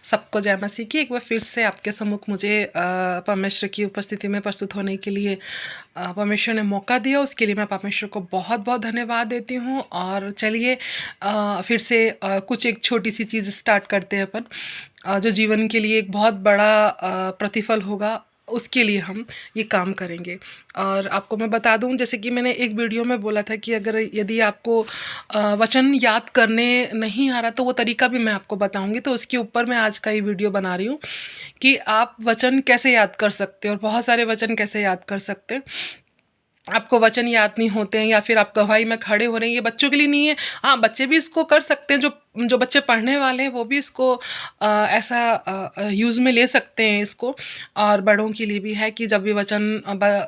सबको जय मसीह की। एक बार फिर से आपके सम्मुख मुझे परमेश्वर की उपस्थिति में प्रस्तुत होने के लिए परमेश्वर ने मौका दिया, उसके लिए मैं परमेश्वर को बहुत बहुत धन्यवाद देती हूँ। और चलिए फिर से कुछ एक छोटी सी चीज़ स्टार्ट करते हैं अपन, जो जीवन के लिए एक बहुत बड़ा प्रतिफल होगा, उसके लिए हम ये काम करेंगे। और आपको मैं बता दूं, जैसे कि मैंने एक वीडियो में बोला था कि अगर यदि आपको वचन याद करने नहीं आ रहा तो वो तरीका भी मैं आपको बताऊंगी। तो उसके ऊपर मैं आज का ये वीडियो बना रही हूँ कि आप वचन कैसे याद कर सकते हैं और बहुत सारे वचन कैसे याद कर सकते हैं। आपको वचन याद नहीं होते हैं या फिर आप गवाही में खड़े हो रहे हैं, ये बच्चों के लिए नहीं है। हाँ, बच्चे भी इसको कर सकते हैं, जो बच्चे पढ़ने वाले हैं वो भी इसको ऐसा यूज़ में ले सकते हैं इसको। और बड़ों के लिए भी है कि जब भी वचन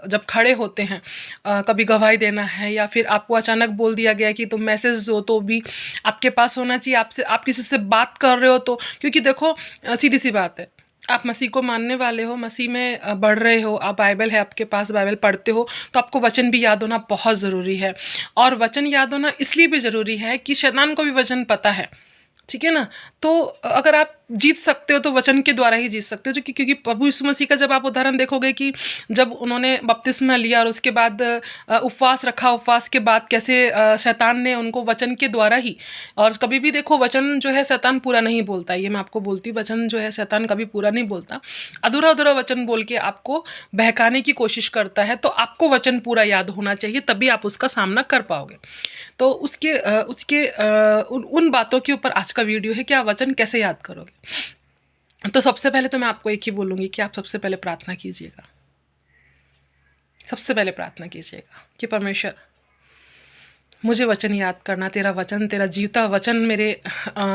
जब खड़े होते हैं, कभी गवाही देना है या फिर आपको अचानक बोल दिया गया कि तुम मैसेज दो, तो भी आपके पास होना चाहिए। आप किसी से बात कर रहे हो तो, क्योंकि देखो सीधी सी बात है, आप मसीह को मानने वाले हो, मसीह में बढ़ रहे हो, आप बाइबल है आपके पास, बाइबल पढ़ते हो, तो आपको वचन भी याद होना बहुत ज़रूरी है। और वचन याद होना इसलिए भी ज़रूरी है कि शैतान को भी वचन पता है, ठीक है ना। तो अगर आप जीत सकते हो तो वचन के द्वारा ही जीत सकते हो, क्योंकि प्रभु यीशु मसीह का जब आप उदाहरण देखोगे कि जब उन्होंने बपतिस्मा लिया और उसके बाद उपवास रखा, उपवास के बाद कैसे शैतान ने उनको वचन के द्वारा ही, और कभी भी देखो वचन जो है शैतान पूरा नहीं बोलता, ये मैं आपको बोलती हूँ, वचन जो है शैतान कभी पूरा नहीं बोलता, अधूरा अधूरा वचन बोल के आपको बहकाने की कोशिश करता है। तो आपको वचन पूरा याद होना चाहिए, तभी आप उसका सामना कर पाओगे। तो उन बातों के ऊपर आज का वीडियो है कि आप वचन कैसे याद करोगे। तो सबसे पहले तो मैं आपको एक ही बोलूँगी कि आप सबसे पहले प्रार्थना कीजिएगा। सबसे पहले प्रार्थना कीजिएगा कि परमेश्वर, मुझे वचन याद करना, तेरा वचन, तेरा जीवता वचन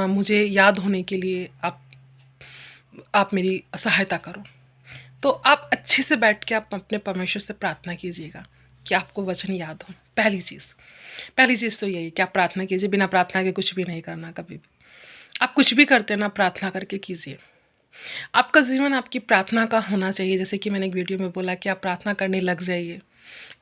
मुझे याद होने के लिए आप मेरी सहायता करो। तो आप अच्छे से बैठ के आप अपने परमेश्वर से प्रार्थना कीजिएगा कि आपको वचन याद हो। पहली चीज़ तो यही कि आप प्रार्थना कीजिए। बिना प्रार्थना के कुछ भी नहीं करना कभी भी। आप कुछ भी करते हैं ना, प्रार्थना करके कीजिए। आपका जीवन आपकी प्रार्थना का होना चाहिए। जैसे कि मैंने एक वीडियो में बोला कि आप प्रार्थना करने लग जाइए।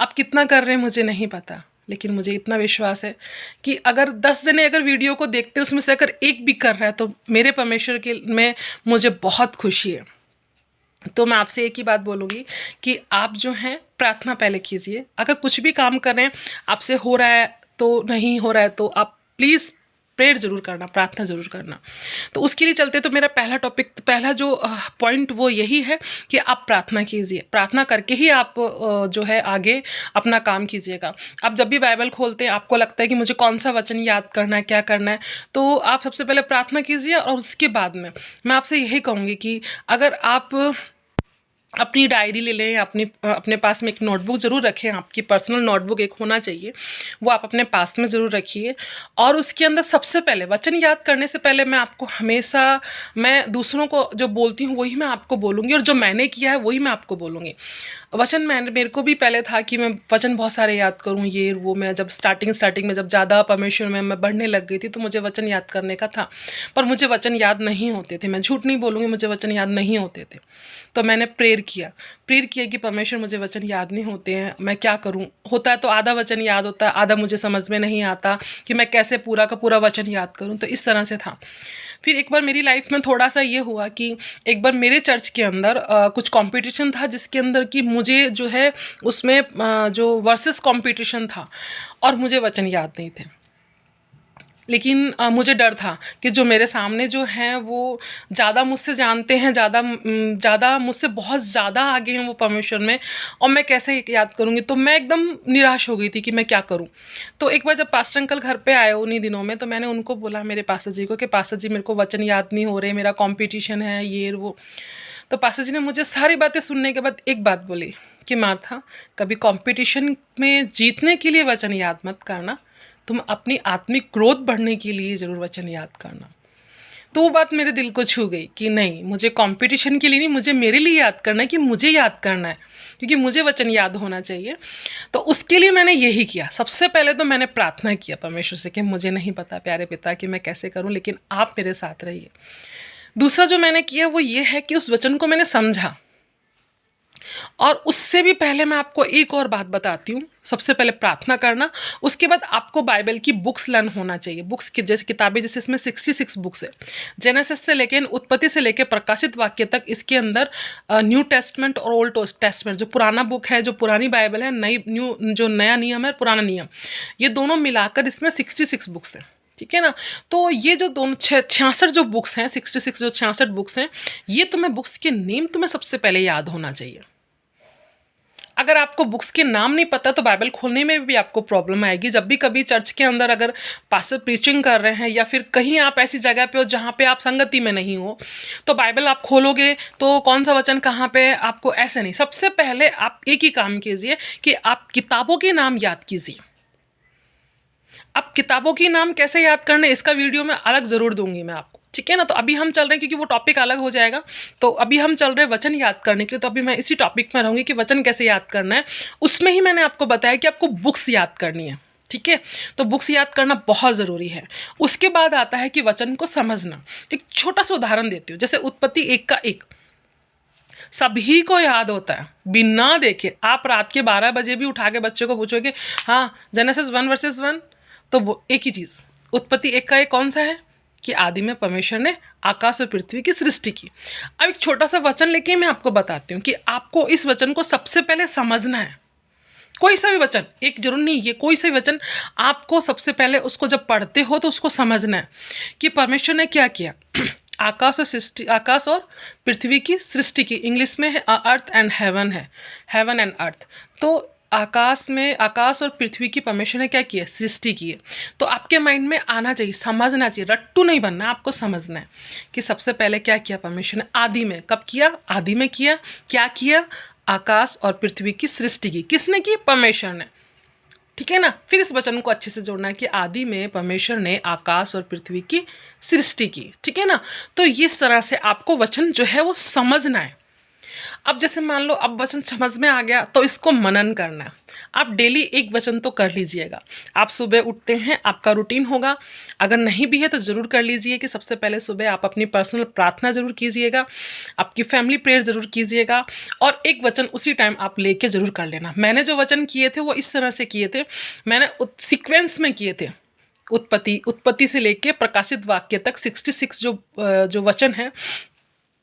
आप कितना कर रहे हैं मुझे नहीं पता, लेकिन मुझे इतना विश्वास है कि अगर 10 जने अगर वीडियो को देखते उसमें से अगर एक भी कर रहा है तो मेरे परमेश्वर के में मुझे बहुत खुशी है। तो मैं आपसे एक ही बात बोलूँगी कि आप जो हैं प्रार्थना पहले कीजिए। अगर कुछ भी काम कर रहे हैं, आपसे हो रहा है तो नहीं हो रहा है, तो आप प्लीज़ प्रेयर ज़रूर करना, प्रार्थना ज़रूर करना। तो उसके लिए चलते तो मेरा पहला जो पॉइंट वो यही है कि आप प्रार्थना कीजिए। प्रार्थना करके ही आप जो है आगे अपना काम कीजिएगा। आप जब भी बाइबल खोलते हैं, आपको लगता है कि मुझे कौन सा वचन याद करना है, क्या करना है, तो आप सबसे पहले प्रार्थना कीजिए। और उसके बाद में मैं आपसे यही कहूँगी कि अगर आप अपनी डायरी ले लें, अपने पास में एक नोटबुक ज़रूर रखें। आपकी पर्सनल नोटबुक एक होना चाहिए, वो आप अपने पास में ज़रूर रखिए। और उसके अंदर सबसे पहले वचन याद करने से पहले मैं दूसरों को जो बोलती हूँ वही मैं आपको बोलूँगी, और जो मैंने किया है वही मैं आपको बोलूँगी। मेरे को भी पहले था कि मैं वचन बहुत सारे याद करूँ, ये वो। मैं जब स्टार्टिंग में जब ज़्यादा परमेश्वर में मैं बढ़ने लग गई थी तो मुझे वचन याद करने का था, पर मुझे वचन याद नहीं होते थे। मैं झूठ नहीं बोलूँगी, मुझे वचन याद नहीं होते थे। तो मैंने प्रेयर किया कि परमेश्वर मुझे वचन याद नहीं होते हैं, मैं क्या करूं। होता है तो आधा वचन याद होता है, आधा मुझे समझ में नहीं आता कि मैं कैसे पूरा का पूरा वचन याद करूं। तो इस तरह से था। फिर एक बार मेरी लाइफ में थोड़ा सा ये हुआ कि एक बार मेरे चर्च के अंदर कुछ कंपटीशन था, जिसके अंदर कि मुझे जो है उसमें जो वर्सेस कंपटीशन था और मुझे वचन याद नहीं थे। लेकिन मुझे डर था कि जो मेरे सामने जो हैं वो ज़्यादा मुझसे जानते हैं, ज़्यादा मुझसे बहुत ज़्यादा आगे हैं वो परमेश्वर में, और मैं कैसे याद करूँगी। तो मैं एकदम निराश हो गई थी कि मैं क्या करूँ। तो एक बार जब पास्टर अंकल घर पे आए उन्हीं दिनों में, तो मैंने उनको बोला, मेरे पास्टर जी को, कि पास्टर जी मेरे को वचन याद नहीं हो रहे, मेरा कॉम्पिटिशन है ये वो। तो पास्टर जी ने मुझे सारी बातें सुनने के बाद एक बात बोली कि मार्था, कभी कॉम्पिटिशन में जीतने के लिए वचन याद मत करना, तुम अपनी आत्मिक ग्रोथ बढ़ने के लिए ज़रूर वचन याद करना। तो वो बात मेरे दिल को छू गई कि नहीं, मुझे कंपटीशन के लिए नहीं, मुझे मेरे लिए याद करना है, कि मुझे याद करना है, क्योंकि मुझे वचन याद होना चाहिए। तो उसके लिए मैंने यही किया। सबसे पहले तो मैंने प्रार्थना किया परमेश्वर से कि मुझे नहीं पता प्यारे पिता कि मैं कैसे करूं, लेकिन आप मेरे साथ रहिए। दूसरा जो मैंने किया वो ये है कि उस वचन को मैंने समझा। और उससे भी पहले मैं आपको एक और बात बताती हूँ। सबसे पहले प्रार्थना करना, उसके बाद आपको बाइबल की बुक्स लर्न होना चाहिए। बुक्स की जैसे किताबें, जैसे इसमें 66 बुक्स है, जेनेसिस से लेके उत्पत्ति से लेके प्रकाशित वाक्य तक। इसके अंदर न्यू टेस्टमेंट और ओल्ड टेस्टमेंट, जो पुराना बुक है, जो पुरानी बाइबल है, नई न्यू जो नया नियम है, पुराना नियम, ये दोनों मिलाकर इसमें 66 बुक्स है, ठीक है ना। तो ये जो दोनों 66 जो बुक्स हैं, 66 जो 66 बुक्स हैं, ये तुम्हें बुक्स के नेम तुम्हें सबसे पहले याद होना चाहिए। अगर आपको बुक्स के नाम नहीं पता तो बाइबल खोलने में भी आपको प्रॉब्लम आएगी। जब भी कभी चर्च के अंदर अगर पास्टर प्रीचिंग कर रहे हैं या फिर कहीं आप ऐसी जगह पे हो जहाँ पे आप संगति में नहीं हो, तो बाइबल आप खोलोगे तो कौन सा वचन कहाँ पे, आपको ऐसे नहीं। सबसे पहले आप एक ही काम कीजिए कि आप किताबों के नाम याद कीजिए। अब किताबों के नाम कैसे याद करने, इसका वीडियो मैं अलग ज़रूर दूंगी मैं आपको, ठीक है ना। तो अभी हम चल रहे हैं, क्योंकि वो टॉपिक अलग हो जाएगा, तो अभी हम चल रहे हैं वचन याद करने के लिए। तो अभी मैं इसी टॉपिक में रहूँगी कि वचन कैसे याद करना है। उसमें ही मैंने आपको बताया कि आपको बुक्स याद करनी है, ठीक है। तो बुक्स याद करना बहुत ज़रूरी है। उसके बाद आता है कि वचन को समझना। एक छोटा सा उदाहरण देती हूँ, जैसे उत्पत्ति 1 का 1 सभी को याद होता है बिना देखे। आप रात के 12 बजे भी उठा के बच्चे को पूछोगे, हाँ जेनेसिस 1:1, तो वो एक ही चीज़। उत्पत्ति 1 का 1 कौन सा है कि आदि में परमेश्वर ने आकाश और पृथ्वी की सृष्टि की। अब एक छोटा सा वचन लेके मैं आपको बताती हूँ कि आपको इस वचन को सबसे पहले समझना है। कोई सा भी वचन, एक जरूर नहीं, ये कोई सा भी वचन आपको सबसे पहले उसको जब पढ़ते हो तो उसको समझना है कि परमेश्वर ने क्या किया। आकाश और पृथ्वी की सृष्टि की, इंग्लिश में है अर्थ एंड हेवन है, हेवन एंड अर्थ। तो आकाश और पृथ्वी की परमेश्वर ने क्या किया, सृष्टि की है। तो आपके माइंड में आना चाहिए, समझना चाहिए, रट्टू नहीं बनना है, आपको समझना है कि सबसे पहले क्या किया परमेश्वर ने आदि में। कब किया, आदि में किया। क्या किया, आकाश और पृथ्वी की सृष्टि की। किसने की, परमेश्वर ने, ठीक है ना। फिर इस वचन को अच्छे से जोड़ना है कि आदि में परमेश्वर ने आकाश और पृथ्वी की सृष्टि की, ठीक है ना। तो इस तरह से आपको वचन जो है वो समझना है। अब जैसे मान लो अब वचन समझ में आ गया तो इसको मनन करना है। आप डेली एक वचन तो कर लीजिएगा। आप सुबह उठते हैं, आपका रूटीन होगा, अगर नहीं भी है तो ज़रूर कर लीजिए कि सबसे पहले सुबह आप अपनी पर्सनल प्रार्थना ज़रूर कीजिएगा, आपकी फैमिली प्रेयर ज़रूर कीजिएगा, और एक वचन उसी टाइम आप लेके ज़रूर कर लेना। मैंने जो वचन किए थे वो इस तरह से किए थे, मैंने सीक्वेंस में किए थे। उत्पत्ति से लेके प्रकाशित वाक्य तक 66 जो वचन है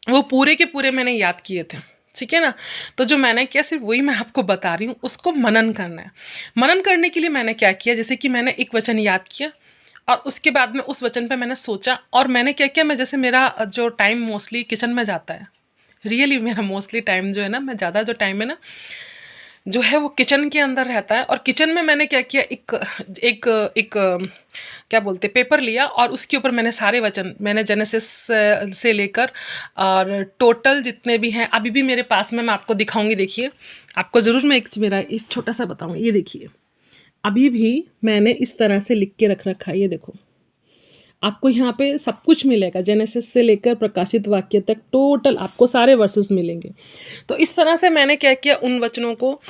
वो पूरे के पूरे मैंने याद किए थे, ठीक है ना। तो जो मैंने किया सिर्फ वही मैं आपको बता रही हूँ, उसको मनन करना है। मनन करने के लिए मैंने क्या किया, जैसे कि मैंने एक वचन याद किया और उसके बाद में उस वचन पे मैंने सोचा, और मैंने क्या किया, मैं जैसे मेरा जो टाइम मोस्टली किचन में जाता है, रियली मेरा मोस्टली टाइम जो है ना, मैं ज़्यादा जो टाइम है ना जो है वो किचन के अंदर रहता है। और किचन में मैंने क्या किया, एक क्या बोलते पेपर लिया और उसके ऊपर मैंने सारे वचन, मैंने जेनेसिस से लेकर और टोटल जितने भी हैं अभी भी मेरे पास में, मैं आपको दिखाऊंगी। देखिए आपको ज़रूर मैं एक मेरा इस छोटा सा बताऊंगी। ये देखिए अभी भी मैंने इस तरह से लिख के रख रखा है, ये देखो आपको यहाँ पे सब कुछ मिलेगा, जेनेसिस से लेकर प्रकाशित वाक्य तक टोटल आपको सारे वर्सेस मिलेंगे। तो इस तरह से मैंने क्या किया, उन वचनों को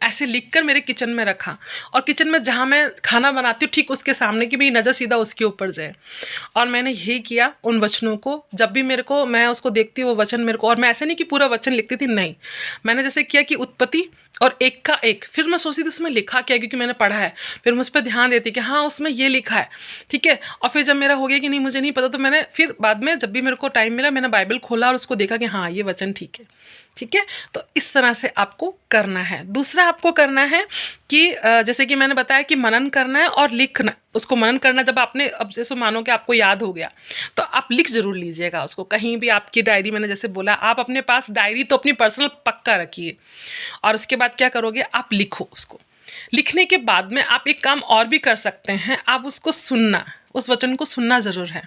ऐसे लिखकर मेरे किचन में रखा, और किचन में जहाँ मैं खाना बनाती हूँ ठीक उसके सामने की भी नज़र सीधा उसके ऊपर जाए। और मैंने यही किया, उन वचनों को जब भी मेरे को, मैं उसको देखती वो वचन मेरे को, और मैं ऐसे नहीं कि पूरा वचन लिखती थी, नहीं, मैंने जैसे किया कि उत्पत्ति और 1 का 1, फिर मैं सोचती थी उसमें लिखा क्या है, क्योंकि मैंने पढ़ा है, फिर मैं उस पर ध्यान देती कि हाँ उसमें ये लिखा है, ठीक है। और फिर जब मेरा हो गया कि नहीं मुझे नहीं पता, तो मैंने फिर बाद में जब भी मेरे को टाइम मिला मैंने बाइबल खोला और उसको देखा कि हाँ ये वचन ठीक है, ठीक है। तो इस तरह से आपको करना है। दूसरा आपको करना है कि जैसे कि मैंने बताया कि मनन करना है और लिखना। उसको मनन करना, जब आपने, अब जैसे मानो कि आपको याद हो गया तो आप लिख ज़रूर लीजिएगा उसको कहीं भी, आपकी डायरी, मैंने जैसे बोला आप अपने पास डायरी तो अपनी पर्सनल पक्का रखिए। और उसके बाद क्या करोगे, आप लिखो उसको। लिखने के बाद में आप एक काम और भी कर सकते हैं, आप उसको सुनना, उस वचन को सुनना ज़रूर है,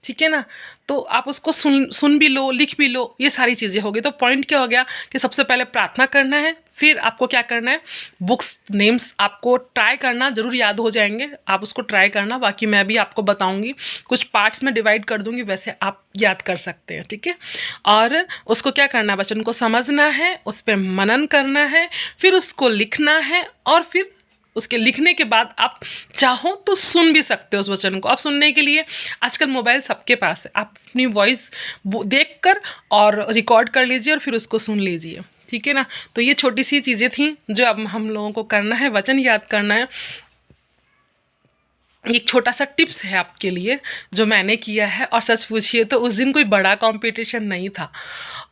ठीक है ना। तो आप उसको सुन भी लो, लिख भी लो, ये सारी चीज़ें होगी। तो पॉइंट क्या हो गया कि सबसे पहले प्रार्थना करना है, फिर आपको क्या करना है, बुक्स नेम्स आपको ट्राई करना, ज़रूर याद हो जाएंगे, आप उसको ट्राई करना। बाकी मैं भी आपको बताऊंगी, कुछ पार्ट्स में डिवाइड कर दूंगी, वैसे आप याद कर सकते हैं, ठीक है। और उसको क्या करना है, वचन को समझना है, उस पर मनन करना है, फिर उसको लिखना है, और फिर उसके लिखने के बाद आप चाहो तो सुन भी सकते हो उस वचन को। आप सुनने के लिए आजकल मोबाइल सबके पास है, आप अपनी वॉइस देख कर और रिकॉर्ड कर लीजिए और फिर उसको सुन लीजिए, ठीक है ना। तो ये छोटी सी चीज़ें थी जो अब हम लोगों को करना है, वचन याद करना है। एक छोटा सा टिप्स है आपके लिए जो मैंने किया है। और सच पूछिए तो उस दिन कोई बड़ा कंपटीशन नहीं था,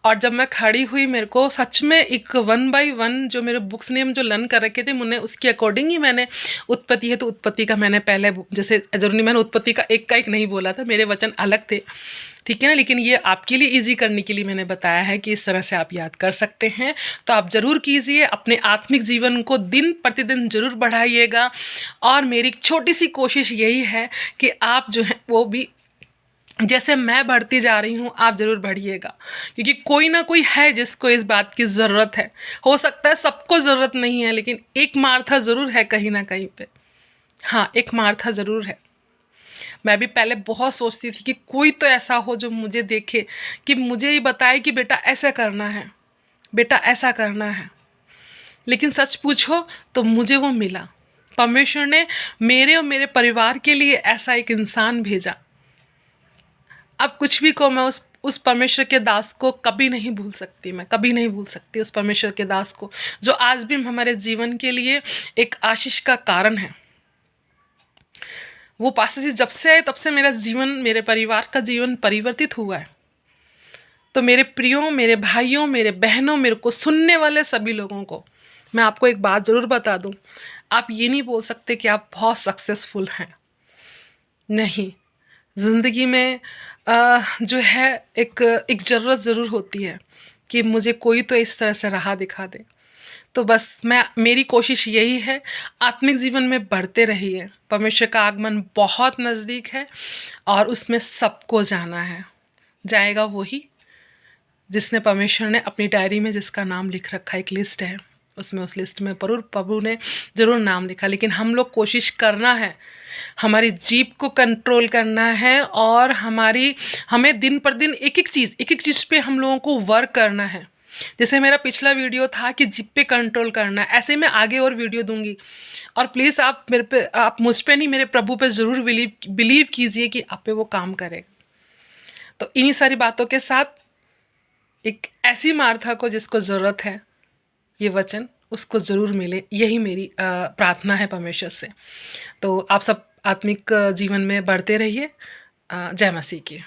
और जब मैं खड़ी हुई मेरे को सच में एक 1 बाय 1 जो मेरे बुक्स ने जो लर्न कर रखे थे मैंने उसके अकॉर्डिंग ही मैंने उत्पत्ति है तो उत्पत्ति का मैंने पहले जैसे जरूरी मैंने उत्पत्ति का एक नहीं बोला था, मेरे वचन अलग थे, ठीक है ना। लेकिन ये आपके लिए इजी करने के लिए मैंने बताया है कि इस तरह से आप याद कर सकते हैं। तो आप ज़रूर कीजिए, अपने आत्मिक जीवन को दिन प्रतिदिन ज़रूर बढ़ाइएगा। और मेरी छोटी सी कोशिश यही है कि आप जो है वो भी जैसे मैं बढ़ती जा रही हूँ आप ज़रूर बढ़िएगा, क्योंकि कोई ना कोई है जिसको इस बात की ज़रूरत है। हो सकता है सबको ज़रूरत नहीं है, लेकिन एक मार्था ज़रूर है कहीं ना कहीं पे। हाँ, एक मार्था ज़रूर है। मैं भी पहले बहुत सोचती थी कि कोई तो ऐसा हो जो मुझे देखे, कि मुझे ये बताए कि बेटा ऐसा करना है, बेटा ऐसा करना है। लेकिन सच पूछो तो मुझे वो मिला, परमेश्वर ने मेरे और मेरे परिवार के लिए ऐसा एक इंसान भेजा। अब कुछ भी को मैं उस परमेश्वर के दास को कभी नहीं भूल सकती, मैं कभी नहीं भूल सकती उस परमेश्वर के दास को, जो आज भी हमारे जीवन के लिए एक आशीष का कारण है। वो पास से जब से आए तब से मेरा जीवन, मेरे परिवार का जीवन परिवर्तित हुआ है। तो मेरे प्रियों, मेरे भाइयों, मेरे बहनों, मेरे को सुनने वाले सभी लोगों को मैं आपको एक बात ज़रूर बता दूं, आप ये नहीं बोल सकते कि आप बहुत सक्सेसफुल हैं। नहीं, ज़िंदगी में जो है एक ज़रूरत ज़रूर होती है कि मुझे कोई तो इस तरह से राह दिखा दे। तो बस मेरी कोशिश यही है, आत्मिक जीवन में बढ़ते रहिए। परमेश्वर का आगमन बहुत नज़दीक है और उसमें सबको जाना है। जाएगा वही जिसने, परमेश्वर ने अपनी डायरी में जिसका नाम लिख रखा, एक लिस्ट है उसमें, उस लिस्ट में प्रभु ने ज़रूर नाम लिखा। लेकिन हम लोग कोशिश करना है, हमारी जीभ को कंट्रोल करना है और हमें दिन पर दिन एक एक चीज़ पे हम लोगों को वर्क करना है। जैसे मेरा पिछला वीडियो था कि जीभ पे कंट्रोल करना है, ऐसे मैं आगे और वीडियो दूंगी। और प्लीज़ आप मुझ पे नहीं, मेरे प्रभु पे ज़रूर बिलीव कीजिए कि आप पे वो काम करेगा। तो इन्हीं सारी बातों के साथ एक ऐसी मार्था को जिसको ज़रूरत है ये वचन, उसको ज़रूर मिले, यही मेरी प्रार्थना है परमेश्वर से। तो आप सब आत्मिक जीवन में बढ़ते रहिए। जय मसीह की।